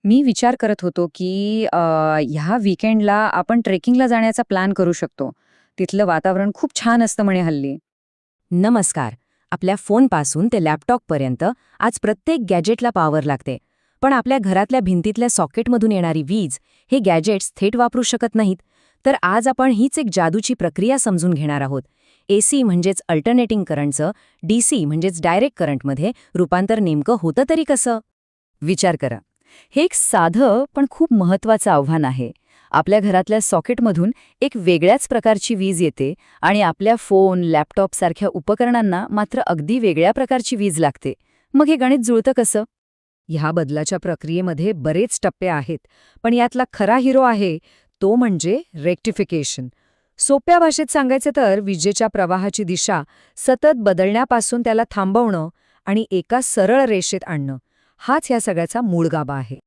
मी विचार करत होतो की ह्या वीकेंडला आपण ट्रेकिंगला जाण्याचा प्लॅन करू शकतो. तिथलं वातावरण खूप छान असतं म्हणे हल्ली. नमस्कार. आपल्या फोनपासून ते लॅपटॉपपर्यंत आज प्रत्येक गॅजेटला पॉवर लागते. पण आपल्या घरातल्या भिंतीतल्या सॉकेटमधून येणारी वीज हे गॅजेट्स थेट वापरू शकत नाहीत. तर आज आपण हीच एक जादूची प्रक्रिया समजून घेणार आहोत. एसी म्हणजेच अल्टरनेटिंग करंटचं डीसी म्हणजेच डायरेक्ट करंटमध्ये रूपांतर नेमकं होतं तरी कसं? विचार करा. हे एक साधं पण खूप महत्वाचं आव्हान आहे. आपल्या घरातल्या सॉकेटमधून एक वेगळ्याच प्रकारची वीज येते आणि आपल्या फोन, लॅपटॉप सारख्या उपकरणांना मात्र अगदी वेगळ्या प्रकारची वीज लागते. मग हे गणित जुळतं कसं? ह्या बदलाच्या प्रक्रियेमध्ये बरेच टप्पे आहेत, पण यातला खरा हिरो आहे तो म्हणजे रेक्टिफिकेशन. सोप्या भाषेत सांगायचं तर विजेच्या प्रवाहाची दिशा सतत बदलण्यापासून त्याला थांबवणं आणि एका सरळ रेषेत आणणं, हाच ह्या सगळ्याचा मूळ गाभा आहे.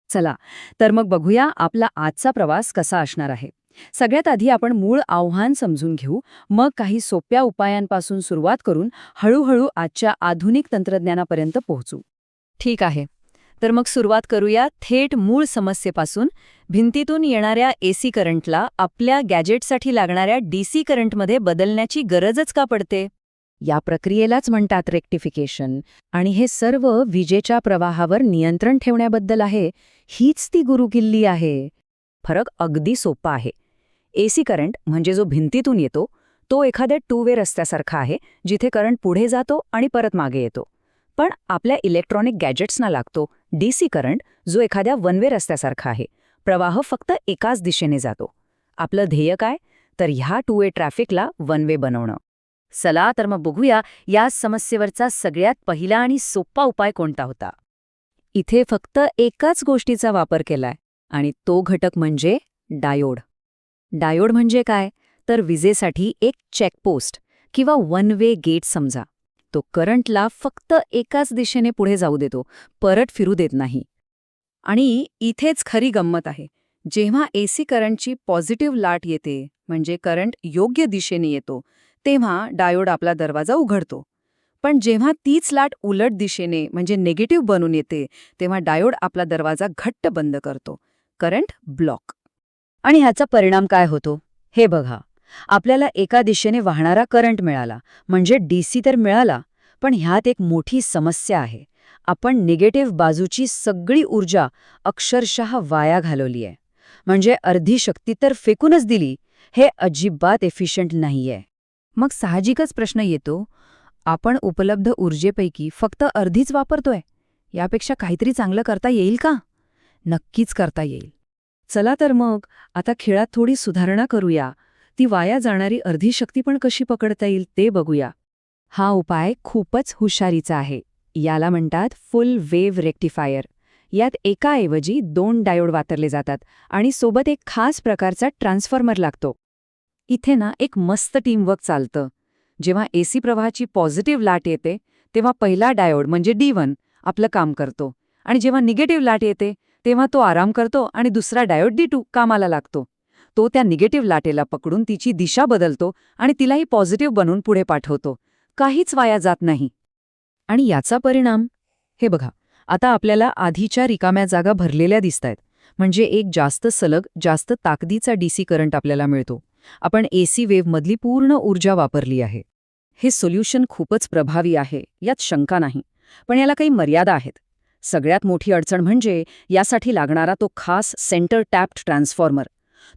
चला, तर मग बघूया आपला आजचा प्रवास कसा असणार आहे. सगळ्यात आधी आपण मूळ आव्हान समजून घेऊ, मग काही सोप्या उपायांपासून सुरुवात करून हळूहळू आजच्या आधुनिक तंत्रज्ञानापर्यंत पोहोचू. ठीक आहे, तर मग सुरुवात करूया थेट मूळ समस्येपासून. भिंतीतून येणाऱ्या एसी करंटला आपल्या गॅजेटसाठी लागणाऱ्या डीसी करंटमध्ये बदलण्याची गरजच का पडते? या प्रक्रियेलाच म्हणतात रेक्टिफिकेशन. आणि हे सर्व विजेच्या प्रवाहावर नियंत्रण ठेवण्याबद्दल आहे. हीच ती गुरुकिल्ली आहे. फरक अगदी सोपा आहे. एसी करंट म्हणजे जो भिंतीतून येतो तो एखाद्या टू वे रस्त्यासारखा आहे, जिथे करंट पुढे जातो आणि परत मागे येतो. पण आपल्या इलेक्ट्रॉनिक गॅजेट्सना लागतो डीसी करंट, जो एखाद्या वन वे रस्त्यासारखा आहे. प्रवाह फक्त एकाच दिशेने जातो. आपलं ध्येय काय? तर ह्या टू वे ट्रॅफिकला वन वे बनवणं. चला तर मग बघूया या समस्येवरचा सगळ्यात पहिला आणि सोपा उपाय कोणता होता. इथे फक्त एकाच गोष्टीचा वापर केलाय आणि तो घटक म्हणजे डायोड. डायोड म्हणजे काय? तर विजेसाठी एक चेकपोस्ट किंवा वन वे गेट समजा. तो करंटला फक्त एकाच दिशेने पुढे जाऊ देतो, परत फिरू देत नाही. आणि इथेच खरी गंमत आहे. जेव्हा एसी करंटची पॉझिटिव्ह लाट येते, म्हणजे करंट योग्य दिशेने येतो, तेव्हा डायोड आपला दरवाजा उघडतो. पण जेव्हा तीच लाट उलट दिशेने म्हणजे निगेटिव्ह बनून येते, तेव्हा डायोड आपला दरवाजा घट्ट बंद करतो. Current block. आणि ह्याचा परिणाम काय होतो हे बघा. आपल्याला एका दिशेने वाहणारा करंट मिळाला, म्हणजे डीसी तर मिळाला, पण ह्यात एक मोठी समस्या आहे. आपण निगेटिव्ह बाजूची सगळी ऊर्जा अक्षरशः वाया घालवली आहे. म्हणजे अर्धी शक्ती तर फेकूनच दिली. हे अजिबात एफिशियंट नाहीये. मग साहजिकच प्रश्न येतो, आपण उपलब्ध ऊर्जेपैकी फक्त अर्धीच वापरतोय. यापेक्षा काहीतरी चांगलं करता येईल का? नक्कीच करता येईल. चला तर मग आता खेळात थोडी सुधारणा करूया. ती वाया जाणारी अर्धी शक्ती पण कशी पकडता येईल ते बघूया. हा उपाय खूपच हुशारीचा आहे. याला म्हणतात फुल वेव्ह रेक्टिफायर. यात एकाऐवजी 2 डायोड वापरले जातात आणि सोबत एक खास प्रकारचा ट्रान्सफॉर्मर लागतो. इथे ना एक मस्त टीमवर्क चालतं. जेव्हा एसी प्रवाहाची पॉझिटिव्ह लाट येते, तेव्हा पहिला डायोड म्हणजे D1 आपलं काम करतो, आणि जेव्हा निगेटिव्ह लाट येते तेव्हा तो आराम करतो आणि दुसरा डायोड D2 कामाला लागतो. तो त्या निगेटिव्ह लाटेला पकडून तिची दिशा बदलतो आणि तिलाही पॉझिटिव्ह बनवून पुढे पाठवतो. काहीच वाया जात नाही. आणि याचा परिणाम हे बघा. आता आपल्याला आधीच्या रिकाम्या जागा भरलेल्या दिसतायत. म्हणजे एक जास्त सलग, जास्त ताकदीचा डीसी करंट आपल्याला मिळतो. आपण एसी वेव्हमधली पूर्ण ऊर्जा वापरली आहे. हे सोल्युशन खूपच प्रभावी आहे, यात शंका नाही. पण याला काही मर्यादा आहेत. सगळ्यात मोठी अडचण म्हणजे यासाठी लागणारा तो खास सेंटर टॅप्ड ट्रान्सफॉर्मर.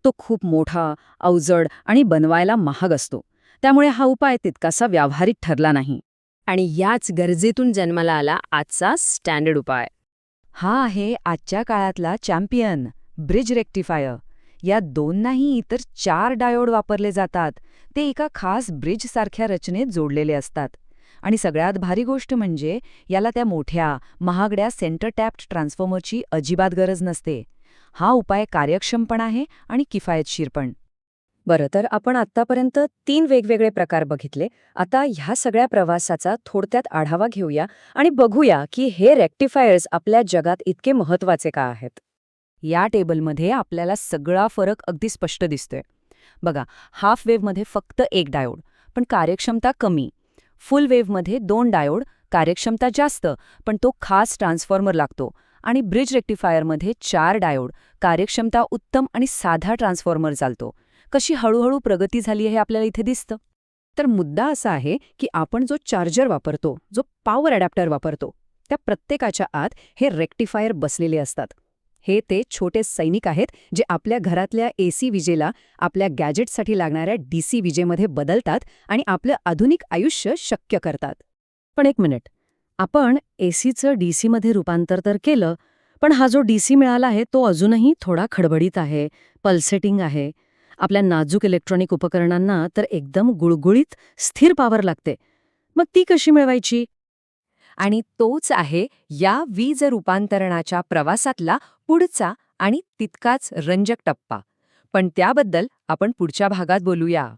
तो खूप मोठा, अवजड आणि बनवायला महाग असतो. त्यामुळे हा उपाय तितकासा व्यावहारिक ठरला नाही. आणि याच गरजेतून जन्माला आला आजचा स्टँडर्ड उपाय. हा आहे आजच्या काळातला चॅम्पियन, ब्रिज रेक्टिफायर. या 2 नाही तर 4 डायोड वापरले जातात. ते एका खास ब्रिजसारख्या रचनेत जोडलेले असतात. आणि सगळ्यात भारी गोष्ट म्हणजे याला त्या मोठ्या, महागड्या सेंटर टॅप्ड ट्रान्सफॉर्मरची अजिबात गरज नसते. हा उपाय कार्यक्षम पण आहे आणि किफायतशीर पण. बरं, तर आपण आत्तापर्यंत 3 वेगवेगळे प्रकार बघितले. आता ह्या सगळ्या प्रवासाचा थोडक्यात आढावा घेऊया आणि बघूया की हे रेक्टिफायर्स आपल्या जगात इतके महत्त्वाचे का आहेत. या टेबलमध्ये आपल्याला सगळा फरक अगदी स्पष्ट दिसतोय. बघा, हाफ वेव्हमध्ये फक्त 1 डायोड, पण कार्यक्षमता कमी. फुल वेव्हमध्ये 2 डायोड, कार्यक्षमता जास्त, पण तो खास ट्रान्सफॉर्मर लागतो. आणि ब्रिज रेक्टिफायरमध्ये 4 डायोड, कार्यक्षमता उत्तम आणि साधा ट्रान्सफॉर्मर चालतो. कशी हळूहळू प्रगती झाली हे आपल्याला इथे दिसतं. तर मुद्दा असा आहे की आपण जो चार्जर वापरतो, जो पॉवर अडॅप्टर वापरतो, त्या प्रत्येकाच्या आत हे रेक्टिफायर बसलेले असतात. हे ते छोटे सैनिक आहेत जे आपल्या घरातल्या एसी विजेला आपल्या गॅजेटसाठी लागणाऱ्या डीसी विजेमध्ये बदलतात आणि आपलं आधुनिक आयुष्य शक्य करतात. पण एक मिनिट, आपण एसीचं डीसीमध्ये रूपांतर तर केलं, पण हा जो डीसी मिळाला आहे तो अजूनही थोडा खडबडीत आहे, पल्सेटिंग आहे. आपल्या नाजूक इलेक्ट्रॉनिक उपकरणांना तर एकदम गुळगुळीत स्थिर पॉवर लागते. मग ती कशी मिळवायची? आणि तोच आहे या वीज रूपांतरणाच्या प्रवासातला पुढचा आणि तितकाच रंजक टप्पा. पण त्याबद्दल आपण पुढच्या भागात बोलूया.